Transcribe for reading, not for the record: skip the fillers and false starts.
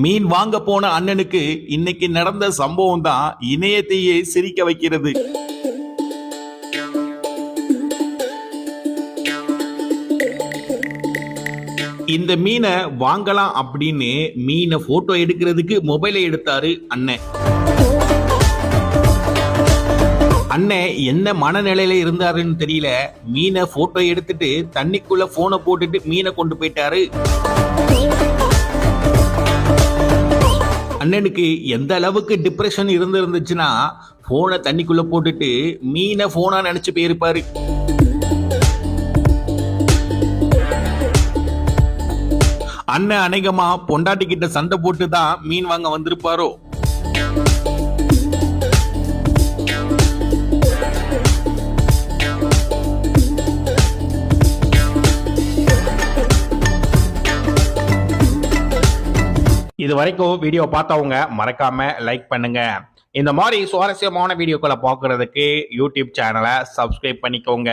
மீன் வாங்க போன அண்ணனுக்கு இன்னைக்கு நடந்த சம்பவம் தான் இணையத்தையே சிரிக்க வைக்கிறது. இந்த மீனை வாங்கலாம் அப்படின்னு மீனை போட்டோ எடுக்கிறதுக்கு மொபைலை எடுத்தாரு அண்ணன். அண்ணன் என்ன மனநிலையில இருந்தாருன்னு தெரியல, மீனை போட்டோ எடுத்துட்டு தண்ணிக்குள்ள போனை போட்டுட்டு மீனை கொண்டு போயிட்டாரு. அண்ணனுக்கு எந்த அளவுக்கு டிப்ரெஷன் இருந்துச்சுன்னா போனை தண்ணிக்குள்ள போட்டுட்டு மீனை போனா நினைச்சு போயிருப்பாரு. அண்ணன் அநேகமா பொண்டாட்டி கிட்ட சண்டை போட்டு தான் மீன் வாங்க வந்திருப்பாரோ. இது வரைக்கும் வீடியோ பார்த்தவங்க மறக்காம லைக் பண்ணுங்க. இந்த மாதிரி சுவாரஸ்யமான வீடியோக்களை பார்க்கறதுக்கு யூடியூப் சேனலை சப்ஸ்கிரைப் பண்ணிக்கோங்க.